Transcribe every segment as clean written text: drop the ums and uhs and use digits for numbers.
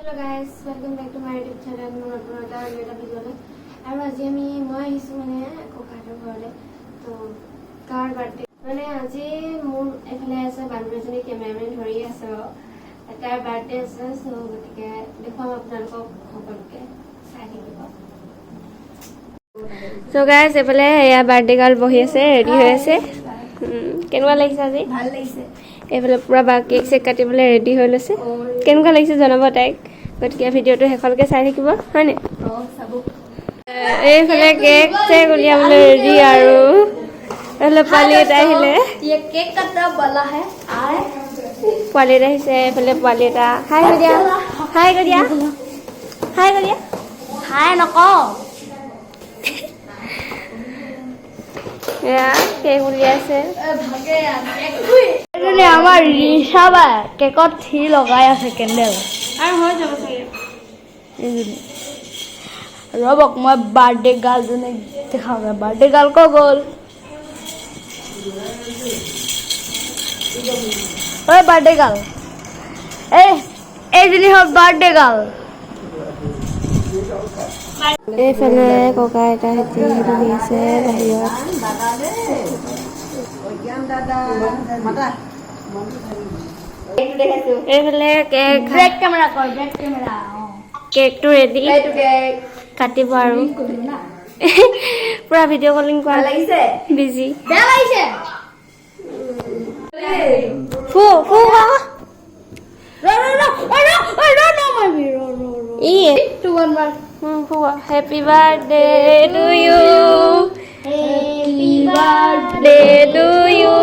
Hello guys, welcome back to my YouTube channel. More video. And आज আমি মই আহিছো মানে কোকাটো ঘৰলে তো কাৰ বাৰ্থডে মানে আজি মোৰ এফালে আছে বান্ধৱীজনী কেমেৰামেন ধৰি আছে তাৰ বাৰ্থডে আছে সো গতিকে দেখুৱাম আপোনালোকক সকলোকে চাই থাকিব So guys এফালে এয়া বাৰ্থডে গাৰ্ল বহি আছে ৰেডি হৈ আছে কেনেকুৱা লাগিছে আজি ভাল লাগিছে এফালে পুৰা বা কেক চেক কাটিবলৈ ৰেডি হৈ লৈছে কেনেকুৱা লাগিছে জনাব তাইক গতিকে ভিডিঅ'টো শেষলৈকে চাই থাকিব হয়নে চাব এইফালে কেক চেক উলিয়াবলৈ ৰেডি আৰু এফালে পোৱালি এটা আহিলে केक काटने वाला है आए পোৱালি এটা আহিছে এফালে পোৱালি এটা হাই কৰি দিয়া হাই কৰি দিয়া হাই কৰি দিয়া हाय नको এয়া কেক উলিয়াইছে भागे यार এজনী আমাৰ ৰিশাবা কেকত থি লগাই আছে কেন্ডেল আৰু হৈ যাব চাগে এজনী ৰবক মই বাৰ্থডে গাৰ্লজনে দেখাওঁগে বাৰ্থডে গাৰ্ল ক গ'ল ঐ বাৰ্থডে গাৰ্ল এইজনী হ'ল বাৰ্থডে গাৰ্ল এইফালে ককা এটা হেতি বহি আছে বাহিৰত এইফালে কেক ব্ৰেক কেমেৰা কৰ ব্ৰেক কেমেৰা কেকটো ৰেডি কাটিব আৰু পুৰা ভিডিঅ' কলিং কৰা লাগিছে বিজি বেয়া লাগিছে ফু ফু ই টু ওৱান মাৰ ফু happy birthday to you happy birthday to you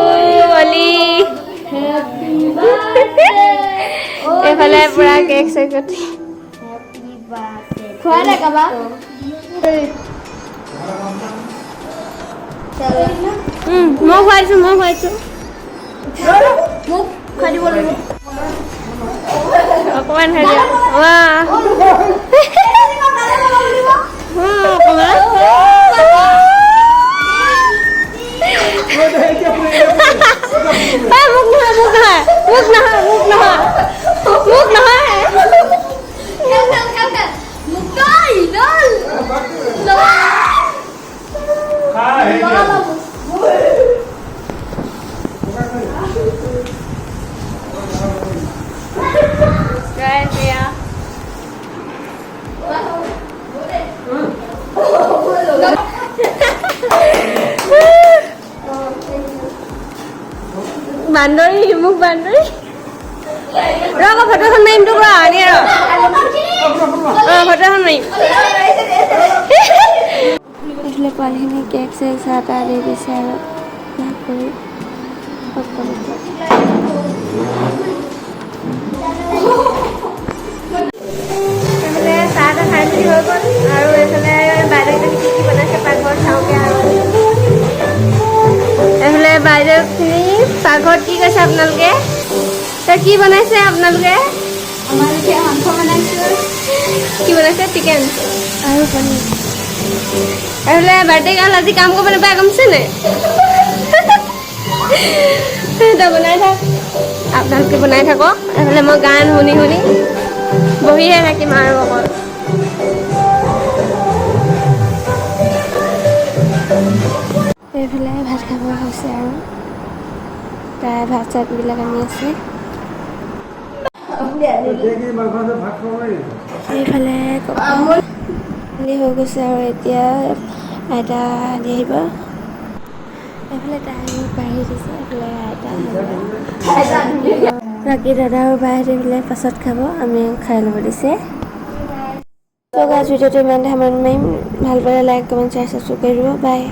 অলি এইফালে পুৰা কেক চেক কাটি খুৱাই নাই কাবা মই খুৱাইছো মোক খুৱাই দিব লাগিব অকমান হৈ দিয়া বান্দৰী মোক বান্দৰী ৰ'ব ফটোখন মাৰিম তো কৰা আনি ৰ ফটোখন মাৰিম এইফালে পোৱালিখিনি কেক চেক চাহ তাহ দি দিছে আৰু ভাগ কৰি সকলোকে এইফালে চাহ তাহ খাই মেলি হৈ গ'ল আৰু এইফালে বাইদেউজনী কি কি বনাইছে পাকঘৰত চাওঁগৈ আৰু এইফালে বাইদেউখিনি পাকঘৰত কি কৈছে আপোনালোকে তই কি বনাইছে আপোনালোকে আমালোকে মাংস বনাইছোঁ কি বনাইছে চিকেন আৰু পনীৰ এইফালে বাৰ্থডে গাৰ্ল আজি কাম কৰিব নাপায় গমছে নে তই বনাই থাক আপোনালোকে বনাই থাকক এইফালে মই গান শুনি শুনি বহিহে থাকিম আৰু অকল এইফালে ভাত খাব হৈছে আৰু প্ৰায় ভাত চাতবিলাক আনি আছে এইফালে হৈ গৈছে আৰু এতিয়া আইতা আনি আহিব এইফালে তাই বাঢ়ি দিছে এইফালে আইতা বাকী দাদা আৰু বাহিৰত এইফালে পাছত খাব আমি খাই ল'ব দিছে ভিডিঅ'টো ইমান সামৰণি মাৰিম ভাল পালে লাইক কমেণ্ট শ্বেয়াৰ ছাবস্ক্ৰাইব কৰিব বাই